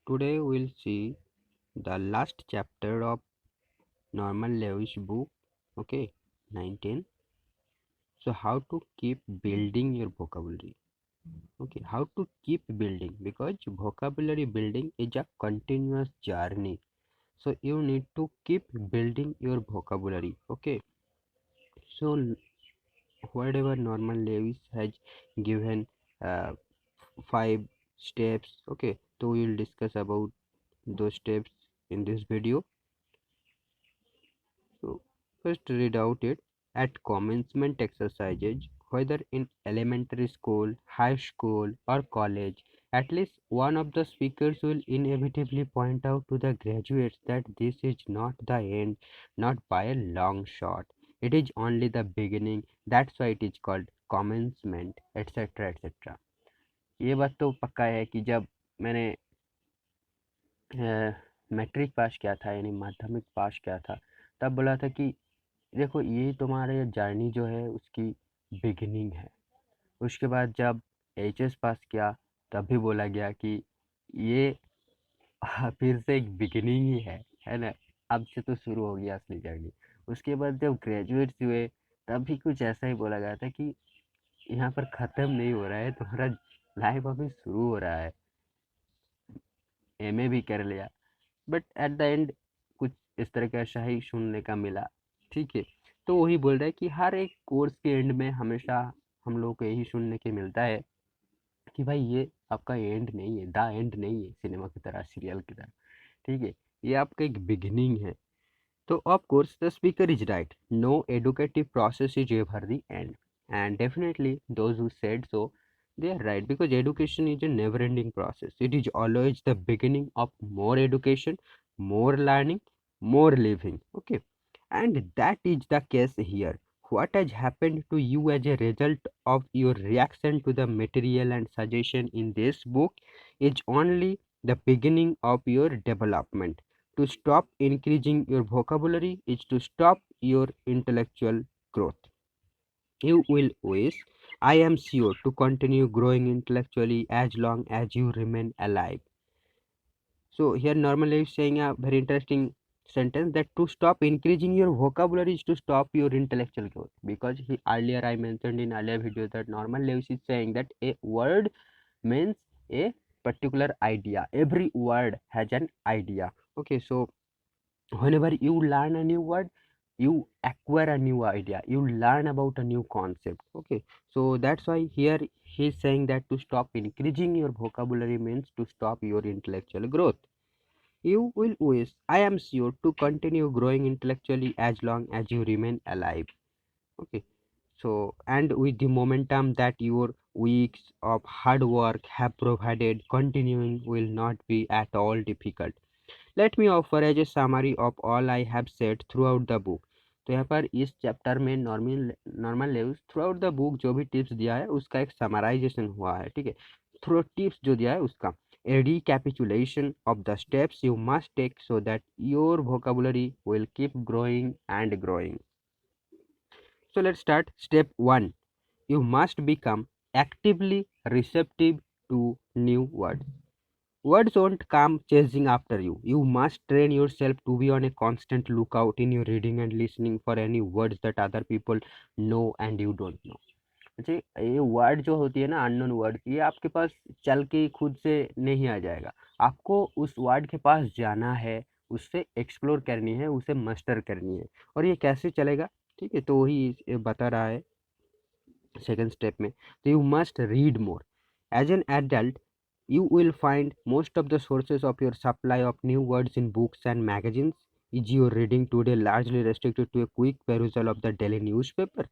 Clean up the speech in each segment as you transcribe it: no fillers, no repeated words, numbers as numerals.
Today we'll see the last chapter of Norman Lewis book, okay, 19. So how to keep building your vocabulary. Okay, how to keep building, because vocabulary building is a continuous journey. So you need to keep building your vocabulary. Okay, so whatever Norman Lewis has given uh, 5 steps. Okay, so we will discuss about those steps in this video. So first read out it. At commencement exercises, whether in elementary school, high school or college, at least one of the speakers will inevitably point out to the graduates that this is not the end, not by a long shot. It is only the beginning. That's why it is called commencement, etc. etc. ये बात तो पक्का है कि जब मैंने matric pass किया था, यानी माध्यमिक पास किया था, तब बोला था कि देखो ये तुम्हारे जर्नी जो है उसकी बिगिनिंग है। उसके बाद जब एचएस पास किया तब भी बोला गया कि ये फिर से एक बिगिनिंग ही है ना। अब से तो शुरू हो गया असली जर्नी। उसके बाद जब ग्रेजुएट्स हुए तब भी कुछ ऐसा ही बोला गया था कि यहाँ पर ख़त्म नहीं हो रहा है तुम्हारा, लाइफ अभी शुरू हो रहा है। एमए भी कर लिया, बट एट द एंड कुछ इस तरह का ऐसा ही सुनने का मिला। ठीक है, तो वही बोल रहा है कि हर एक कोर्स के एंड में हमेशा हम लोग को यही सुनने के मिलता है कि भाई ये आपका एंड नहीं है, द एंड नहीं है, सिनेमा की तरह, सीरियल की तरह। ठीक है, ये आपका एक बिगिनिंग है। तो of course the speaker is right, no educative process is ever the end, and definitely those who said so, they are right, because education is a never ending process. It is always the beginning of more education, more learning, more living. Okay, and that is the case here. What has happened to you as a result of your reaction to the material and suggestion in this book is only the beginning of your development. To stop increasing your vocabulary is to stop your intellectual growth. You will wish, I am sure, to continue growing intellectually as long as you remain alive. So here normally is saying a very interesting sentence, that to stop increasing your vocabulary is to stop your intellectual growth. Because earlier I mentioned in earlier video that Norman Lewis is saying that a word means a particular idea. Every word has an idea. Okay, so whenever you learn a new word, you acquire a new idea, you learn about a new concept. Okay, so that's why here he's saying that to stop increasing your vocabulary means to stop your intellectual growth. You will wish, I am sure, to continue growing intellectually as long as you remain alive. Okay, so and with the momentum that your weeks of hard work have provided, continuing will not be at all difficult. Let me offer as a summary of all I have said throughout the book. तो यहाँ पर इस chapter में normal levels throughout the book जो भी tips दिया है उसका एक समराइजेशन हुआ है। ठीक है, थ्रू टिप्स जो दिया है उसका a recapitulation of the steps you must take so that your vocabulary will keep growing and growing. So let's start. Step 1, you must become actively receptive to new words. Words won't come chasing after you. You must train yourself to be on a constant lookout in your reading and listening for any words that other people know and you don't know. अच्छा, ये word जो होती है ना, unknown word, ये आपके पास चल के खुद से नहीं आ जाएगा। आपको उस वर्ड के पास जाना है, उससे एक्सप्लोर करनी है, उसे मास्टर करनी है। और ये कैसे चलेगा? ठीक है, तो वही ये बता रहा है सेकंड स्टेप में। तो you must read more as an adult. You will find most of the sources of your supply of new words in books and magazines. Is your reading today largely restricted to a quick perusal of the daily newspaper?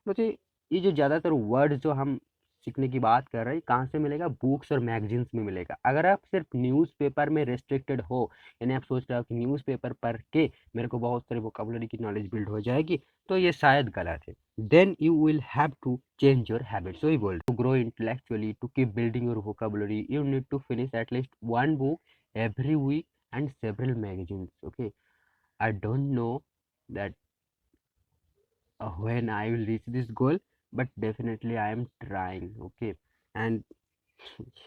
मुझे ये जो ज़्यादातर words जो हम सीखने की बात कर रहे हैं, कहाँ से मिलेगा? बुक्स और मैगजीन्स में मिलेगा। अगर आप सिर्फ न्यूज़पेपर में रेस्ट्रिक्टेड हो, यानी आप सोच रहे हो कि न्यूज़पेपर पढ़ के मेरे को बहुत सारी वोकेबुलरी की नॉलेज बिल्ड हो जाएगी, तो ये शायद गलत है। Then you will have to change your habits. वही बोल, to grow intellectually, to keep building your vocabulary, you need to finish at least one book every week and several magazines. Okay, I don't know that when I will reach this goal, but definitely I am trying. Okay, and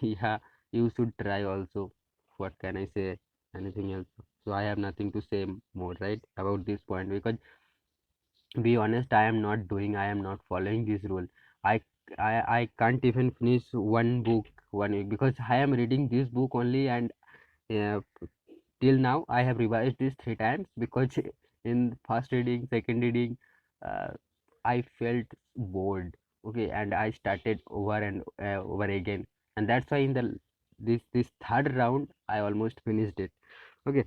yeah, you should try also. what can I say anything else? So I have nothing to say more, right, about this point, because be honest, I am not following this rule. I i i can't even finish one book 1 week, because I am reading this book only, and uh, till now I have revised this 3 times, because in first reading, second reading, uh, I felt bored, okay, and I started over and over again, and that's why in the this third round I almost finished it, okay.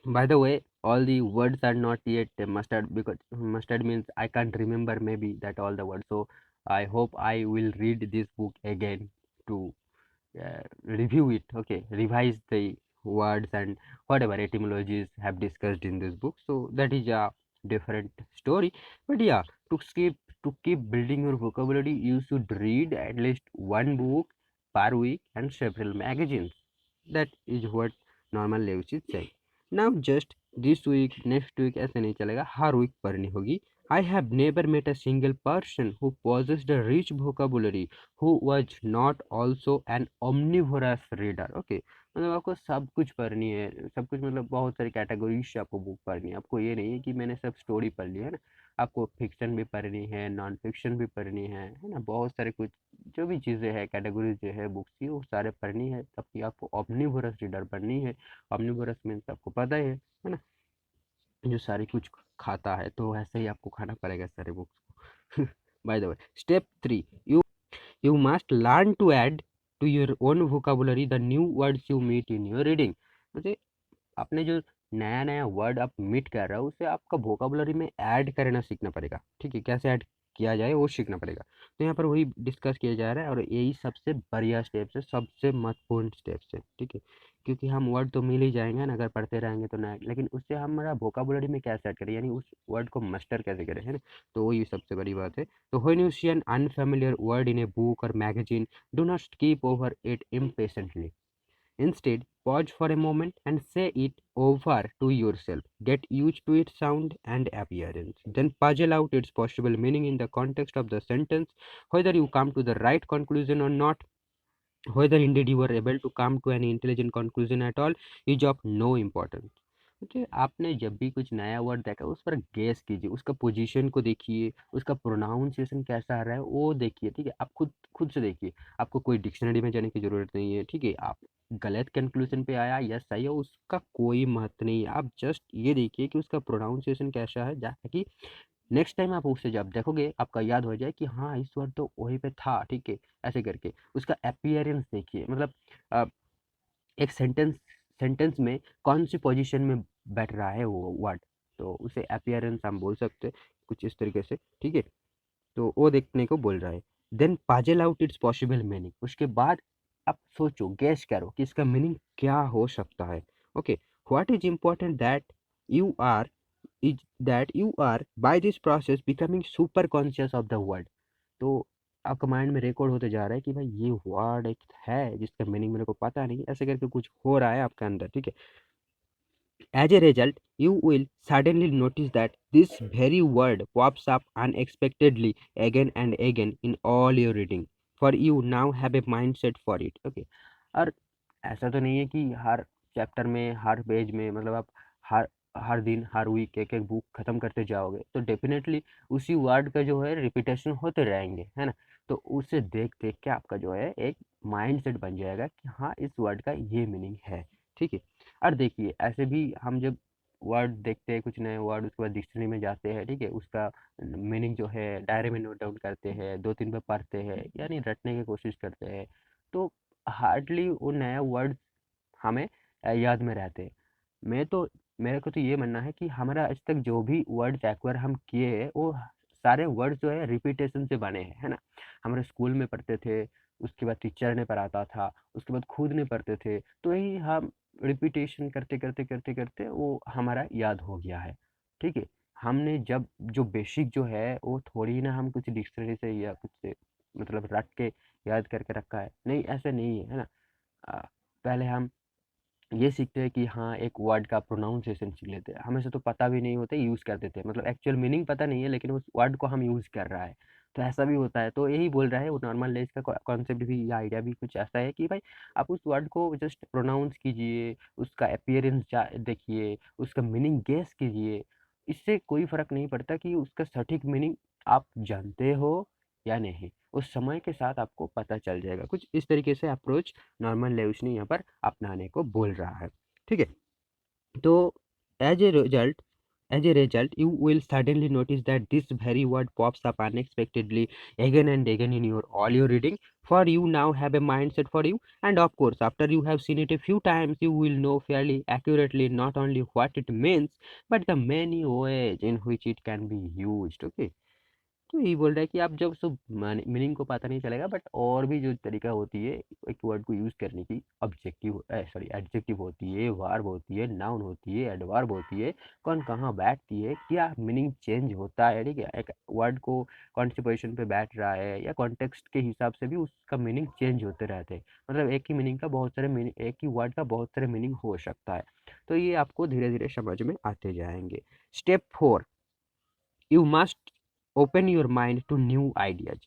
By the way, all the words are not yet mustard, because mustard means I can't remember maybe that all the words. So I hope I will read this book again to review it, okay, revise the words and whatever etymologies have discussed in this book. So that is a different story. But yeah, to keep building your vocabulary, you should read at least one book per week and several magazines. That is what normal level say. Now just this week, next week ऐसे नहीं चलेगा, हर week पढ़नी होगी. I have never met a single person who possessed a rich vocabulary who was not also an omnivorous reader. Okay, मतलब आपको सब कुछ पढ़नी है, सब कुछ मतलब बहुत सारी कैटेगरीज से आपको बुक पढ़नी है. आपको ये नहीं है कि मैंने सब स्टोरी पढ़ ली है ना, आपको फिक्शन भी पढ़नी है, नॉन फिक्शन भी पढ़नी है ना, बहुत सारे कुछ जो भी चीज़ें हैं, कैटेगरीज जो है बुक्स की, वो सारे पढ़नी है, तब कि आपको omnivorous रीडर पढ़नी है. omnivorous मीन्स आपको पता ही है ना, जो सारी कुछ खाता है, तो ऐसे ही आपको खाना पड़ेगा सारे बुक्स को. By the way, step 3, you must learn to add to your own vocabulary the new words you meet in your reading. मुझे आपने जो नया नया वर्ड आप मीट कर रहे हो, उसे आपका वोकाबुलरी में ऐड करना सीखना पड़ेगा, ठीक है, कैसे ऐड किया जाए वो सीखना पड़ेगा. तो यहाँ पर वही डिस्कस किया जा रहा है, और यही सबसे बढ़िया स्टेप्स है, सबसे महत्वपूर्ण स्टेप्स है, ठीक है, क्योंकि हम वर्ड तो मिल ही जाएंगे ना अगर पढ़ते रहेंगे तो नया, लेकिन उससे हमारा वोकाबुलरी में कैसे ऐड करें, यानी उस वर्ड को मास्टर कैसे करें, है ना. तो वही सबसे बड़ी बात है. तो when you see an unfamiliar word in a book और magazine, do not skip over it impatiently. Instead, pause for a moment and say it over to yourself. Get used to its sound and appearance. Then puzzle out its possible meaning in the context of the sentence. Whether you come to the right conclusion or not, whether indeed you are able to come to an intelligent conclusion at all, is of no importance. Okay, आपने जब भी कुछ नया word देखा उस पर guess कीजिए, उसका पोजीशन को देखिए, उसका प्रोनाउंसिएशन कैसा आ रहा है वो देखिए, ठीक है, आप खुद खुद से देखिए, आपको कोई डिक्शनरी में जाने की ज़रूरत नहीं है, ठीक है. आप गलत कंक्लूजन पे आया या सही है, उसका कोई महत्व नहीं है, आप जस्ट ये देखिए कि उसका प्रोनाउंसिएशन कैसा है, ताकि नेक्स्ट टाइम आप उससे जब देखोगे आपका याद हो जाए कि हाँ इस वर्ड तो वहीं पे था, ठीक है. ऐसे करके उसका अपीयरेंस देखिए, मतलब अ, एक सेंटेंस में कौन सी पोजीशन में बैठ रहा है वो वर्ड, तो उसे अपीयरेंस हम बोल सकते हैं कुछ इस तरीके से, ठीक है. तो वो देखने को बोल रहा है. Then puzzle out its possible meaning, उसके बाद आप सोचो, गैस करो कि इसका मीनिंग क्या हो सकता है. Okay, what is important you are that you are by this process becoming super conscious of the word. तो आपका माइंड में रिकॉर्ड होते जा रहा है कि भाई ये वर्ड एक है जिसका मीनिंग मेरे को पता नहीं, ऐसे करके कुछ हो रहा है आपके अंदर, ठीक है. As a result, you will suddenly notice that this very word pops up unexpectedly again and again in all your reading, for you now have a mindset for it. Okay. और ऐसा तो नहीं है कि हर चैप्टर में, हर page में, मतलब आप हर हर दिन, हर वीक एक एक बुक खत्म करते जाओगे, तो डेफिनेटली उसी वर्ड का जो है रिपीटेशन होते रहेंगे, है ना. तो उसे देख देख के आपका जो है एक माइंड सेट बन जाएगा कि हाँ इस वर्ड का ये मीनिंग है, ठीक है. और देखिए ऐसे भी हम जब वर्ड देखते हैं, कुछ नए वर्ड, उसके बाद डिक्शनरी में जाते हैं, ठीक है, उसका मीनिंग जो है डायरी में नोट डाउन करते हैं, 2-3 बार पढ़ते हैं, यानी रटने की कोशिश करते हैं, तो हार्डली वो नया वर्ड हमें याद में रहते हैं. मैं तो मेरे को तो ये मानना है कि हमारा आज तक जो भी वर्ड्स एक्वायर हम किए हैं, वो सारे वर्ड्स जो है रिपीटेशन से बने हैं, है ना. हमारे स्कूल में पढ़ते थे, उसके बाद टीचर ने पढ़ाता था, उसके बाद खुद ने पढ़ते थे, तो यही हम रिपीटेशन करते करते करते करते वो हमारा याद हो गया है, ठीक है. हमने जब जो बेसिक जो है वो थोड़ी ना हम कुछ डिक्शनरी से या कुछ से मतलब रट के याद करके रखा है, नहीं ऐसे नहीं है, है ना. अ, पहले हम ये सीखते हैं कि हाँ एक वर्ड का प्रोनाउंसिएशन सीख लेते हैं, हमें से तो पता भी नहीं होता, यूज़ कर देते हैं, मतलब एक्चुअल मीनिंग पता नहीं है लेकिन उस वर्ड को हम यूज़ कर रहा है, तो ऐसा भी होता है, तो यही बोल रहा है वो नॉर्मल लेंस का कॉन्सेप्ट भी या आइडिया भी कुछ ऐसा है कि भाई आप उस वर्ड को जस्ट प्रोनाउंस कीजिए, उसका अपीयरेंस देखिए, उसका मीनिंग गेस कीजिए। इससे कोई फर्क नहीं पड़ता कि उसका सटीक मीनिंग आप जानते हो या नहीं, उस समय के साथ आपको पता चल जाएगा। कुछ इस तरीके से अप्रोच नॉर्मन लेविस ने यहाँ पर अपनाने को बोल रहा है। ठीक है, तो as a result you will suddenly notice that this very word pops up unexpectedly again and again in your all your reading, for you now have a mindset for you, and of course after you have seen it a few times you will know fairly accurately not only what it means but the many ways in which it can be used. Okay, तो यही बोल रहा है कि आप जब सब meaning को पता नहीं चलेगा, बट और भी जो तरीका होती है एक वर्ड को यूज़ करने की, ऑब्जेक्टिव सॉरी एडजेक्टिव होती है, वर्ब होती है, नाउन होती है, एडवर्ब होती है, कौन कहाँ बैठती है, क्या मीनिंग चेंज होता है। ठीक है, एक वर्ड को कौन सी पोजिशन पे बैठ रहा है या कॉन्टेक्स्ट के हिसाब से भी उसका मीनिंग चेंज होते रहते हैं। मतलब एक ही मीनिंग का बहुत सारे मीनिंग, एक ही वर्ड का बहुत सारे मीनिंग हो सकता है। तो ये आपको धीरे धीरे समझ में आते जाएंगे। Step 4, you must open your mind to new ideas.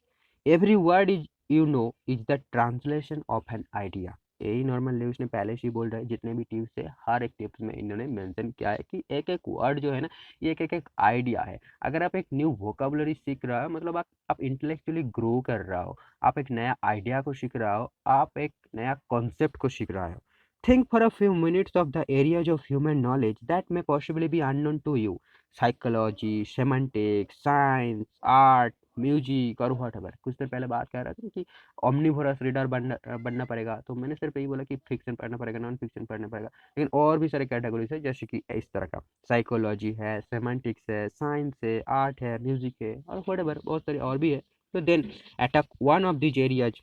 Every word is you know is the translation of an idea. यही नॉर्मल न्यूज ने पहले से ही बोल रहा है, जितने भी टिप्स है हर एक टिप्स में इन्होंने मेंशन किया है कि एक एक वर्ड जो है ना, ये एक एक आइडिया है। अगर आप एक न्यू वोकेबुलरी सीख रहा हो, मतलब आप इंटेलेक्चुअली ग्रो कर रहा हो, आप एक नया आइडिया को सीख रहा हो, आप एक नया कॉन्सेप्ट को सीख रहा हो। Think for a few minutes of the areas of human knowledge that may possibly be unknown to you. Psychology, semantics, science, art, music और व्हाटएवर। कुछ देर पहले बात कर रहा था कि ओमनिवोरस रीडर बनना पड़ेगा, तो मैंने सिर्फ यही बोला कि फिक्शन पढ़ना पड़ेगा, नॉन फिक्शन पढ़ना पड़ेगा, लेकिन और भी सारे कैटेगरीज है, जैसे कि इस तरह का साइकोलॉजी है, सेमेंटिक्स है, साइंस है, आर्ट है, म्यूजिक है और व्हाटएवर बहुत सारे और भी है। तो then attack one of these areas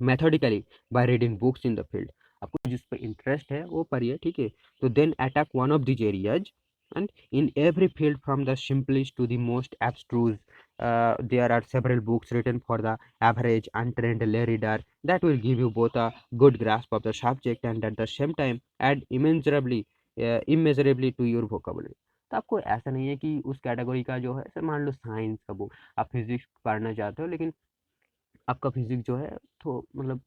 methodically by reading books in the field. आपको जिस पर इंटरेस्ट है वो पढ़िए। ठीक है, तो then attack one of this areas and in every field from the simplest to the most abstruse, there are several books written for the average untrained lay reader that will give you both a good grasp of the subject and at the same time add immeasurably to your vocabulary. तो आपको ऐसा नहीं है कि उस category का जो है, सर मान लो साइंस का बुक आप फिजिक्स पढ़ना चाहते हो, लेकिन आपका फिजिक्स जो है तो मतलब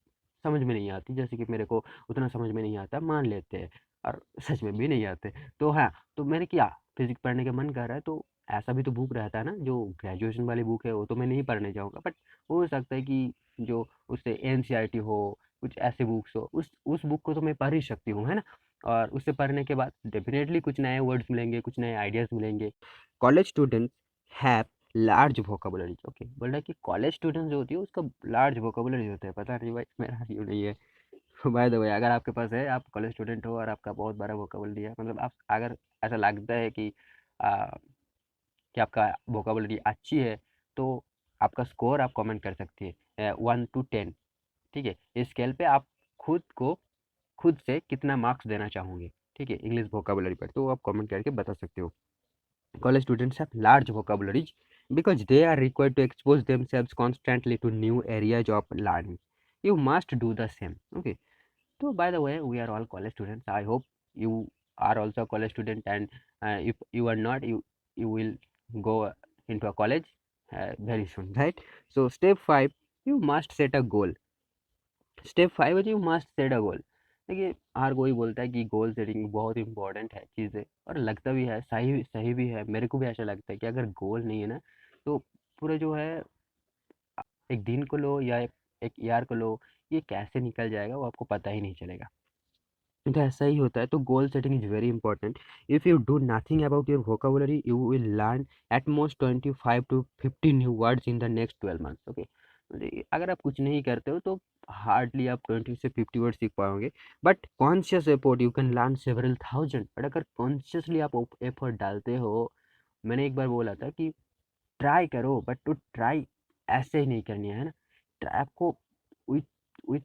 समझ में नहीं आती, जैसे कि मेरे को उतना समझ में नहीं आता, मान लेते हैं, और सच में भी नहीं आते। तो हाँ, तो मैंने किया, फिजिक्स पढ़ने का मन कर रहा है, तो ऐसा भी तो बुक रहता है ना, जो ग्रेजुएशन वाली बुक है वो तो मैं नहीं पढ़ने जाऊँगा, बट हो सकता है कि जो उससे एनसीईआरटी हो, कुछ ऐसे बुक्स हो, उस बुक को तो मैं पढ़ ही सकती हूँ, है ना। और उससे पढ़ने के बाद डेफिनेटली कुछ नए वर्ड्स मिलेंगे, कुछ नए आइडियाज़ मिलेंगे। College students have large vocabulary. Okay, बोल रहा है कि कॉलेज स्टूडेंट जो होती है उसका लार्ज वोकेबुलरी होता है। पता नहीं भाई मेरा क्यों नहीं है। बाय द वे, अगर आपके पास है, आप कॉलेज स्टूडेंट हो और आपका बहुत बड़ा वोकेबुलरी है, मतलब आप अगर ऐसा लगता है आ, कि आपका वोकेबुलरी अच्छी है, तो आपका स्कोर आप कमेंट कर सकती है 1 to 10। ठीक है, इस स्केल पे आप खुद को खुद से कितना मार्क्स देना चाहोगे, ठीक है, इंग्लिश वोकेबुलरी पर, तो आप कमेंट करके बता सकते हो। College students have large vocabularies because they are required to expose themselves constantly to new areas of learning. You must do the same. Okay. So by the way, we are all college students. I hope you are also a college student, and if you are not, you will go into a college very soon, right? So step 5, you must set a goal. Step 5 है, you must set अ गोल। देखिए, हर कोई बोलता है कि goal setting बहुत important है चीज़ है, और लगता भी है, सही सही भी है। मेरे को भी ऐसा लगता है कि अगर गोल नहीं है ना, तो पूरा जो है, एक दिन को लो या एक ईयर को लो, ये कैसे निकल जाएगा वो आपको पता ही नहीं चलेगा। तो ऐसा ही होता है, तो goal setting is very important. If you do nothing about your vocabulary you will learn at most 25 to 50 new words in the next 12 months. Okay, अगर आप कुछ नहीं करते हो तो हार्डली आप 20 से 50 वर्ड सीख पाओगे। But conscious effort you can learn several thousand. But अगर कॉन्शियसली आप एफर्ट डालते हो, मैंने एक बार बोला था कि ट्राई करो, बट टू ट्राई ऐसे ही नहीं करनी है ना, ट्राई आपको विथ विथ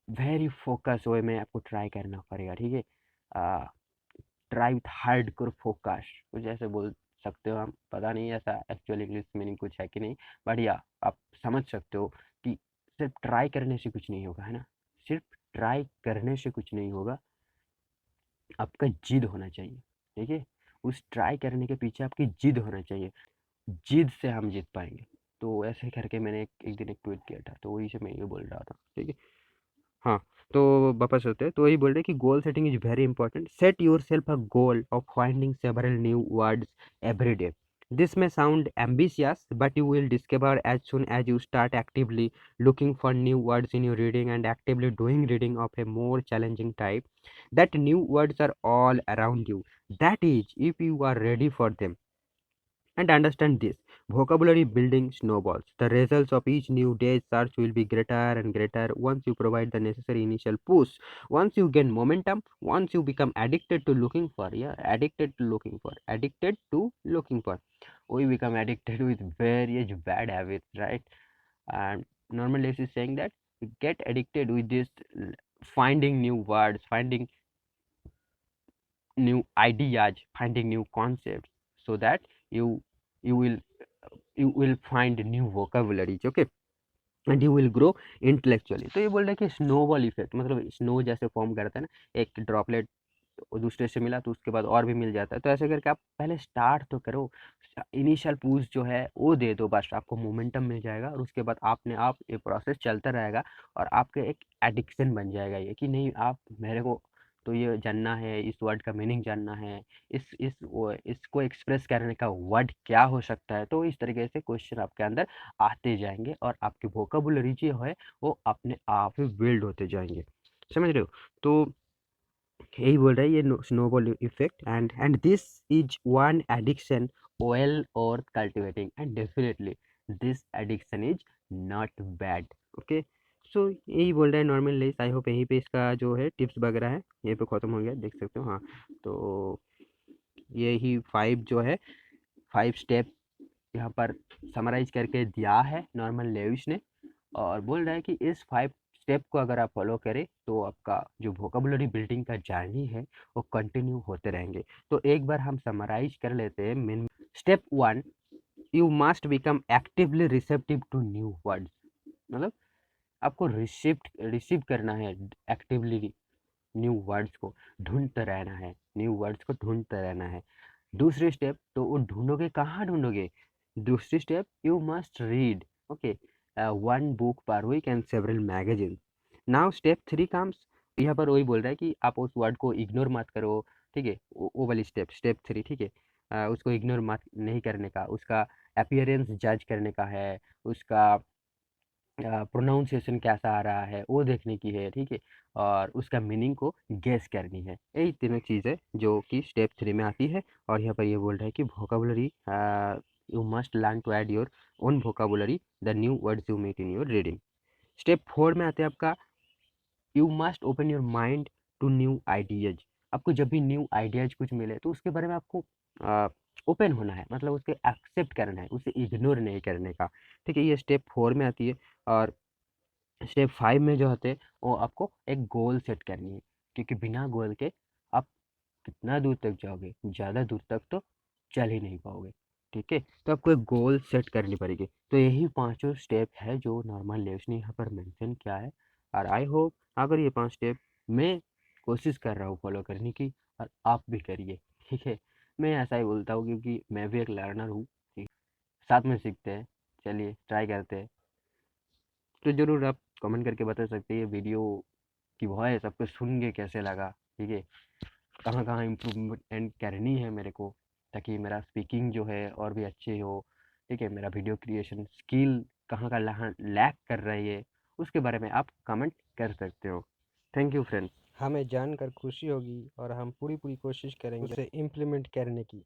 वेरी फोकस वे में आपको ट्राई करना पड़ेगा। ठीक है, try with hard core focus, कुछ ऐसे बोल सकते हो हम, पता नहीं ऐसा एक्चुअल इंग्लिश मीनिंग कुछ है कि नहीं, बट या आप समझ सकते हो कि सिर्फ ट्राई करने से कुछ नहीं होगा, है ना। सिर्फ ट्राई करने से कुछ नहीं होगा, आपका जिद होना चाहिए। ठीक है, उस ट्राई करने के पीछे आपकी जिद होना चाहिए, जिद से हम जीत पाएंगे। तो ऐसे करके मैंने एक दिन एक ट्वीट किया था, तो वही से मैं ये बोल रहा था, ठीक है। हाँ, तो वापस होते हैं, तो वही बोल रहे हैं कि goal setting is very important. Set your self a goal of finding several new words every day. This may sound ambitious, but you will discover as soon as you start actively looking for new words in your reading and actively doing reading of a more challenging type that new words are all around you. That is, if you are ready for them. And understand this, vocabulary building snowballs. The results of each new day's search will be greater and greater once you provide the necessary initial push. Once you gain momentum, once you become addicted to looking for, yeah, addicted to looking for, we become addicted with various bad habits, right? And normal Lex is saying that we get addicted with this finding new words, finding new ideas, finding new concepts, so that you you will you will find new vocabularies, okay, and you will grow intellectually. तो ये बोल रहे हैं कि snowball effect, मतलब snow जैसे form करता है ना, एक ड्रॉपलेट दूसरे से मिला तो उसके बाद और भी मिल जाता है, तो ऐसे करके आप पहले स्टार्ट तो करो, इनिशियल पूछ जो है वो दे दो, बस आपको मोमेंटम मिल जाएगा और उसके बाद आपने आप ये प्रोसेस चलता रहेगा और आपके एक एडिक्शन बन जाएगा ये कि नहीं, आप मेरे को तो ये जानना है, इस वर्ड का मीनिंग जानना है, इसको एक्सप्रेस करने का वर्ड क्या हो सकता है। तो इस तरीके से क्वेश्चन आपके अंदर आते जाएंगे और आपकी वोकेबुलरी जो है वो अपने आप ही बिल्ड होते जाएंगे, समझ रहे हो। तो यही बोल रहा है ये snowball effect, and this is one addiction well और cultivating, and definitely this addiction is not bad, okay. So यही बोल रहा है नॉर्मल लेस। आई होप यहीं पे इसका जो है टिप्स वगैरह है यहीं पे ख़त्म हो गया, देख सकते हो। हाँ, तो यही 5 जो है 5 स्टेप यहाँ पर समराइज करके दिया है नॉर्मन लेविस ने, और बोल रहा है कि इस 5 स्टेप को अगर आप फॉलो करें तो आपका जो वोकेबुलरी बिल्डिंग का जर्नी है वो कंटिन्यू होते रहेंगे। तो एक बार हम समराइज कर लेते हैं। Main step 1, you must become actively receptive to new words, मतलब आपको रिसीव करना है एक्टिवली, न्यू वर्ड्स को ढूंढते रहना है, न्यू वर्ड्स को ढूंढते रहना है। दूसरी स्टेप, तो वो ढूंढोगे कहाँ ढूंढोगे, दूसरी step, you must read, okay, one book per week and several magazine. Now step 3 comes, यहाँ पर वही बोल रहा है कि आप उस वर्ड को इग्नोर मत करो, ठीक है, वो वाली स्टेप 3, ठीक है। उसको इग्नोर मत नहीं करने का, उसका अपीयरेंस जज करने का है, उसका प्रोनाउंसिएशन कैसा आ रहा है वो देखने की है, ठीक है, और उसका मीनिंग को गेस करनी है। यही तीनों चीज़ें जो कि स्टेप 3 में आती है। और यहाँ पर ये बोल रहा है कि vocabulary, you must learn to add your own vocabulary the new words you meet in your reading. Step 4 में आते हैं आपका, you must open your mind to new ideas. आपको जब भी न्यू आइडियाज कुछ मिले तो उसके बारे में आपको ओपन होना है, मतलब उसके एक्सेप्ट करना है, उसे इग्नोर नहीं करने का, ठीक है। ये स्टेप 4 में आती है। और स्टेप 5 में जो होते हैं वो आपको एक गोल सेट करनी है, क्योंकि बिना गोल के आप कितना दूर तक जाओगे, ज़्यादा दूर तक तो चल ही नहीं पाओगे, ठीक है। तो आपको एक गोल सेट करनी पड़ेगी। तो यही पांचों स्टेप है जो नॉर्मल लेव्स ने यहाँ पर मेंशन किया है। और आई होप अगर ये 5 स्टेप मैं कोशिश कर रहा हूँ फॉलो करने की, और आप भी करिए, ठीक है। मैं ऐसा ही बोलता हूँ क्योंकि मैं भी एक लर्नर हूँ, ठीक, साथ में सीखते हैं, चलिए ट्राई करते हैं। तो ज़रूर आप कमेंट करके बता सकते हैं ये वीडियो की वॉइस आपको सुन के कैसे लगा, ठीक है, कहाँ कहाँ इम्प्रूवमेंट करनी है मेरे को, ताकि मेरा स्पीकिंग जो है और भी अच्छे हो, ठीक है, मेरा वीडियो क्रिएशन स्किल कहाँ का लैक कर रही है, उसके बारे में आप कमेंट कर सकते हो। Thank you friends. हमें जानकर खुशी होगी और हम पूरी पूरी कोशिश करेंगे उसे इम्प्लीमेंट करने की।